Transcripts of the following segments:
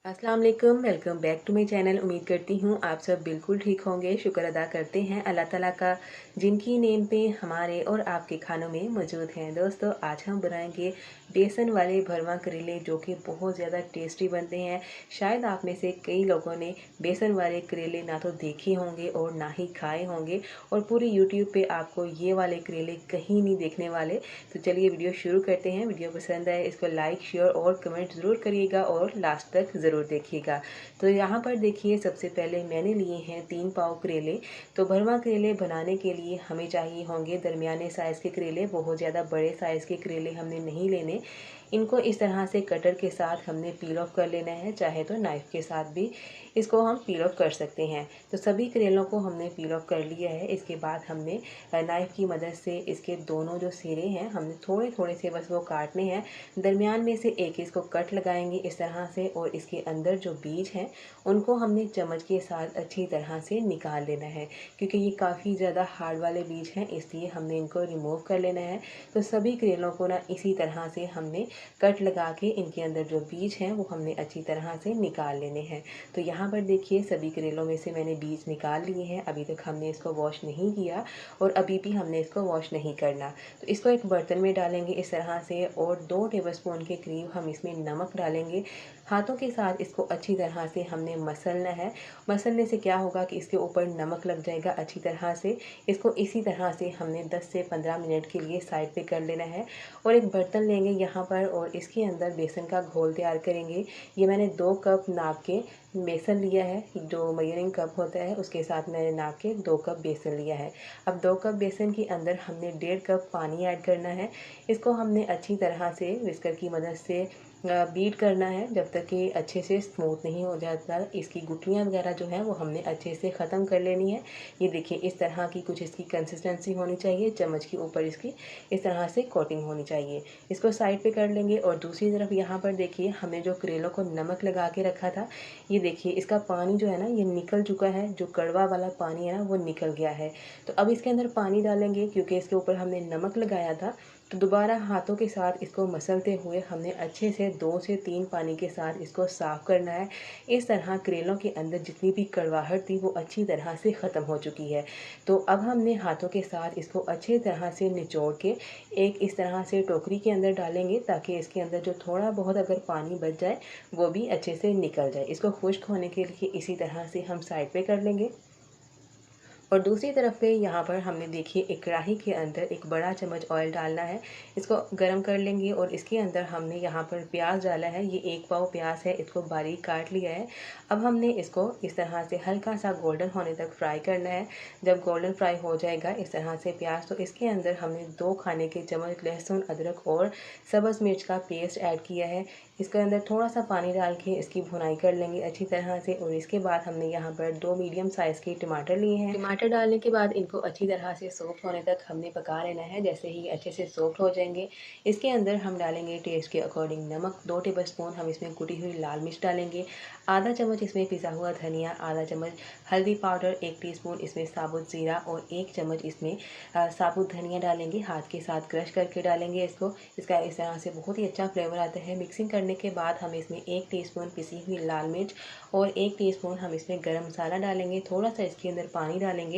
अस्सलाम वालेकुम, welcome back to my channel. उम्मीद करती हूँ आप सब बिल्कुल ठीक होंगे। शुक्र अदा करते हैं अल्लाह ताला का, जिनकी नेम पे हमारे और आपके खानों में मौजूद हैं। दोस्तों, आज हम बनाएंगे बेसन वाले भरवा करेले, जो कि बहुत ज़्यादा टेस्टी बनते हैं। शायद आप में से कई लोगों ने बेसन वाले करेले ना तो देखे होंगे और ना ही खाए होंगे, और पूरे यूट्यूब पे आपको ये वाले करेले कहीं नहीं देखने वाले। तो चलिए वीडियो शुरू करते हैं। वीडियो पसंद आए इसको लाइक, शेयर और कमेंट ज़रूर करिएगा और लास्ट तक ज़रूर देखिएगा। तो यहाँ पर देखिए, सबसे पहले मैंने लिए हैं 3 पाव करेले। तो भरवा करेले बनाने के लिए हमें चाहिए होंगे दरमियाने साइज़ के करेले। बहुत ज़्यादा बड़े साइज़ के करेले हमने नहीं लेने। इनको इस तरह से कटर के साथ हमने पील ऑफ कर लेना है, चाहे तो नाइफ़ के साथ भी इसको हम पील ऑफ कर सकते हैं। तो सभी करेलों को हमने पील ऑफ कर लिया है। इसके बाद हमने नाइफ़ की मदद से इसके दोनों जो सिरे हैं हमने थोड़े थोड़े से बस वो काटने हैं। दरमियान में से एक इसको कट लगाएंगे इस तरह से, और इसके अंदर जो बीज हैं उनको हमने चम्मच के साथ अच्छी तरह से निकाल लेना है, क्योंकि ये काफ़ी ज़्यादा हार्ड वाले बीज हैं, इसलिए हमने इनको रिमूव कर लेना है। तो सभी करेलों को ना इसी तरह से हमने कट लगा के इनके अंदर जो बीज हैं वो हमने अच्छी तरह से निकाल लेने हैं। तो यहाँ पर देखिए, सभी करेलों में से मैंने बीज निकाल लिए हैं। अभी तक हमने इसको वॉश नहीं किया और अभी भी हमने इसको वॉश नहीं करना। तो इसको एक बर्तन में डालेंगे इस तरह से, और 2 टेबलस्पून के करीब हम इसमें नमक डालेंगे। हाथों के साथ इसको अच्छी तरह से हमने मसलना है। मसलने से क्या होगा कि इसके ऊपर नमक लग जाएगा अच्छी तरह से। इसको इसी तरह से हमने 10 से 15 मिनट के लिए साइड पे कर लेना है। और एक बर्तन लेंगे यहाँ पर, और इसके अंदर बेसन का घोल तैयार करेंगे। ये मैंने 2 कप नाप के बेसन लिया है। जो मेजरिंग कप होता है उसके साथ मैंने नाप के 2 कप बेसन लिया है। अब 2 कप बेसन के अंदर हमने 1.5 कप पानी ऐड करना है। इसको हमने अच्छी तरह से विस्कर की मदद से बीट करना है जब तक कि अच्छे से स्मूथ नहीं हो जाता। इसकी गुठलियाँ वगैरह जो हैं वो हमने अच्छे से ख़त्म कर लेनी है। ये देखिए, इस तरह की कुछ इसकी कंसिस्टेंसी होनी चाहिए। चम्मच के ऊपर इसकी इस तरह से कोटिंग होनी चाहिए। इसको साइड पे कर लेंगे, और दूसरी तरफ यहाँ पर देखिए, हमने जो करेलों को नमक लगा के रखा था, ये देखिए इसका पानी जो है ना ये निकल चुका है। जो कड़वा वाला पानी है ना वो निकल गया है। तो अब इसके अंदर पानी डालेंगे, क्योंकि इसके ऊपर हमने नमक लगाया था। तो दोबारा हाथों के साथ इसको मसलते हुए हमने अच्छे से 2 से 3 पानी के साथ इसको साफ़ करना है। इस तरह करेलों के अंदर जितनी भी कड़वाहट थी वो अच्छी तरह से ख़त्म हो चुकी है। तो अब हमने हाथों के साथ इसको अच्छी तरह से निचोड़ के एक इस तरह से टोकरी के अंदर डालेंगे, ताकि इसके अंदर जो थोड़ा बहुत अगर पानी बच जाए वो भी अच्छे से निकल जाए। इसको खुश्क होने के लिए इसी तरह से हम साइड पे कर लेंगे। और दूसरी तरफ पे यहाँ पर हमने देखिए एक कढ़ाई के अंदर एक बड़ा चम्मच ऑयल डालना है। इसको गरम कर लेंगे, और इसके अंदर हमने यहाँ पर प्याज डाला है। ये 1 पाव प्याज है, इसको बारीक काट लिया है। अब हमने इसको इस तरह से हल्का सा गोल्डन होने तक फ्राई करना है। जब गोल्डन फ्राई हो जाएगा इस तरह से प्याज, तो इसके अंदर हमने 2 खाने के चम्मच लहसुन, अदरक और सब्ज़ मिर्च का पेस्ट ऐड किया है। इसके अंदर थोड़ा सा पानी डाल के इसकी भुनाई कर लेंगे अच्छी तरह से। और इसके बाद हमने यहाँ पर 2 मीडियम साइज़ के टमाटर लिए हैं। टमाटर डालने के बाद इनको अच्छी तरह से सॉफ्ट होने तक हमने पका लेना है। जैसे ही अच्छे से सॉफ्ट हो जाएंगे, इसके अंदर हम डालेंगे टेस्ट के अकॉर्डिंग नमक। 2 टेबलस्पून हम इसमें कुटी हुई लाल मिर्च डालेंगे। आधा चम्मच इसमें पिसा हुआ धनिया, आधा चम्मच हल्दी पाउडर, 1 टीस्पून इसमें साबुत ज़ीरा, और 1 चम्मच इसमें साबुत धनिया डालेंगे। हाथ के साथ क्रश करके डालेंगे इसको। इसका इस तरह से बहुत ही अच्छा फ्लेवर आता है। मिक्सिंग करने के बाद हम इसमें 1 टीस्पून पिसी हुई लाल मिर्च और 1 टीस्पून हम इसमें गरम मसाला डालेंगे। थोड़ा सा इसके अंदर पानी डालेंगे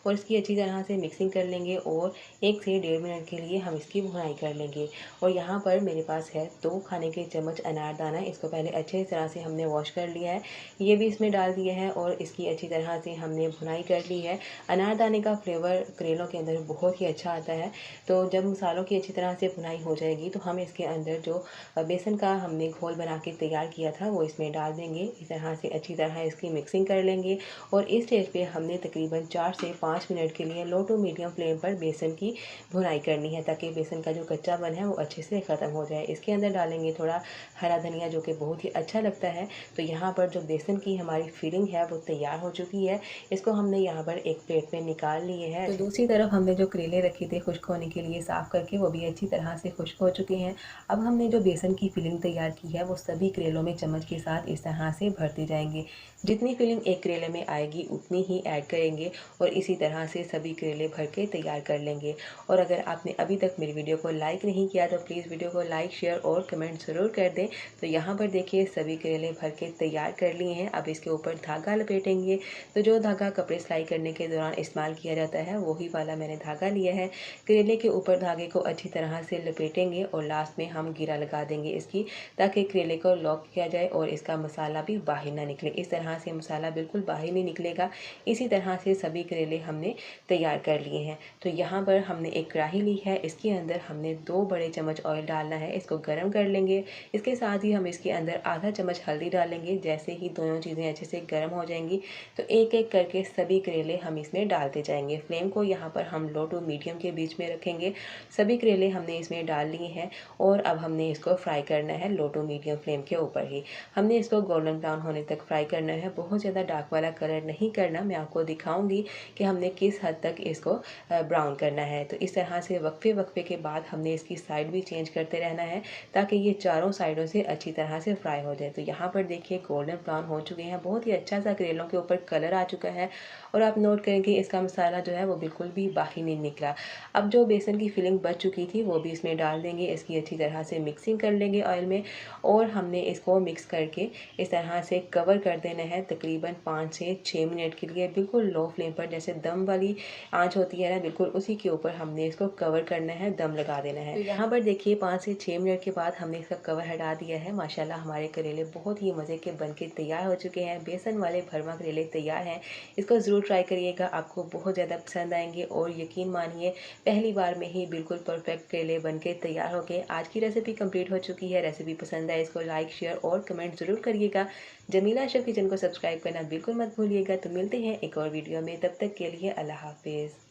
और इसकी अच्छी तरह से मिक्सिंग कर लेंगे, और 1 से 1.5 मिनट के लिए हम इसकी भुनाई कर लेंगे। और यहाँ पर मेरे पास है 2 खाने के चम्मच अनारदाना। इसको पहले अच्छे तरह से हमने वॉश कर लिया है, ये भी इसमें डाल दिया है, और इसकी अच्छी तरह से हमने भुनाई कर ली है। अनारदाने का फ्लेवर करेलों के अंदर बहुत ही अच्छा आता है। तो जब मसालों की अच्छी तरह से भुनाई हो जाएगी, तो हम इसके अंदर जो बेसन का हमने घोल बना के तैयार किया था वो इसमें डाल देंगे। इस तरह से अच्छी तरह इसकी मिक्सिंग कर लेंगे, और इस स्टेज पे हमने तकरीबन 4 से 5 मिनट के लिए लो टू मीडियम फ्लेम पर बेसन की भुनाई करनी है, ताकि बेसन का जो कच्चापन है वो अच्छे से ख़त्म हो जाए। इसके अंदर डालेंगे थोड़ा हरा धनिया, जो कि बहुत ही अच्छा लगता है। तो यहाँ पर जो बेसन की हमारी फिलिंग है वो तैयार हो चुकी है। इसको हमने यहाँ पर एक प्लेट में निकाल लिए है। तो दूसरी तरफ हमने जो करेले रखे थे खुश्क होने के लिए साफ़ करके, वो भी अच्छी तरह से खुश्क हो चुके हैं। अब हमने जो बेसन की फिलिंग तैयार तैयार की है वो सभी करेलों में चम्मच के साथ इस तरह से भरते जाएंगे। जितनी फिलिंग एक करेले में आएगी उतनी ही ऐड करेंगे और इसी तरह से सभी करेले भर के तैयार कर लेंगे। और अगर आपने अभी तक मेरी वीडियो को लाइक नहीं किया तो प्लीज़ वीडियो को लाइक, शेयर और कमेंट ज़रूर कर दें। तो यहाँ पर देखिए सभी करेले भर के तैयार कर लिए हैं। अब इसके ऊपर धागा लपेटेंगे। तो जो धागा कपड़े सिलाई करने के दौरान इस्तेमाल किया जाता है वही वाला मैंने धागा लिया है। करेले के ऊपर धागे को अच्छी तरह से लपेटेंगे और लास्ट में हम गिरा लगा देंगे इसकी, ताकि करेले को लॉक किया जाए और इसका मसाला भी बाहर ना निकले। इस तरह से मसाला बिल्कुल बाहर नहीं निकलेगा। इसी तरह से सभी करेले हमने तैयार कर लिए हैं। तो यहाँ पर हमने एक कढ़ाई ली है, इसके अंदर हमने 2 बड़े चम्मच ऑयल डालना है। इसको गर्म कर लेंगे। इसके साथ ही हम इसके अंदर आधा चम्मच हल्दी डालेंगे। जैसे ही दोनों चीज़ें अच्छे से गर्म हो जाएंगी तो एक एक करके सभी करेले हम इसमें डालते जाएंगे। फ्लेम को यहाँ पर हम लो टू मीडियम के बीच में रखेंगे। सभी करेले हमने इसमें डाल लिए हैं और अब हमने इसको फ्राई करना है लो टू मीडियम फ्लेम के ऊपर ही। हमने इसको गोल्डन ब्राउन होने तक फ्राई करना है। बहुत ज़्यादा डार्क वाला कलर नहीं करना। मैं आपको दिखाऊंगी कि हमने किस हद तक इसको ब्राउन करना है। तो इस तरह से वक्फे वक्फे के बाद हमने इसकी साइड भी चेंज करते रहना है ताकि ये चारों साइडों से अच्छी तरह से फ्राई हो जाए। तो यहाँ पर देखिए गोल्डन ब्राउन हो चुके हैं। बहुत ही अच्छा सा करेलों के ऊपर कलर आ चुका है और आप नोट करेंगे इसका मसाला जो है वो बिल्कुल भी बाहर नहीं निकला। अब जो बेसन की फिलिंग बच चुकी थी वो भी इसमें डाल देंगे। इसकी अच्छी तरह से मिक्सिंग कर लेंगे ऑयल में और हमने इसको मिक्स करके इस तरह से कवर कर देना है तकरीबन 5 से 6 मिनट के लिए। बिल्कुल लो फ्लेम पर, जैसे दम वाली आंच होती है ना, बिल्कुल उसी के ऊपर हमने इसको कवर करना है, दम लगा देना है। तो यहाँ पर देखिए 5 से 6 मिनट के बाद हमने इसका कवर हटा दिया है। माशाल्लाह हमारे करेले बहुत ही मज़े के बनके तैयार हो चुके हैं। बेसन वाले भरमा करेले तैयार हैं। इसको ज़रूर ट्राई करिएगा, आपको बहुत ज़्यादा पसंद आएंगे और यकीन मानिए पहली बार में ही बिल्कुल परफेक्ट करेले बनके तैयार हो गए। आज की रेसिपी कंप्लीट हो चुकी है। रेसिपी पसंद आए इसको लाइक, शेयर और कमेंट ज़रूर करिएगा। जमीला शेफ किचन को सब्सक्राइब करना बिल्कुल मत भूलिएगा। तो मिलते हैं एक और वीडियो में, तब तक के लिए अल्लाह हाफिज़।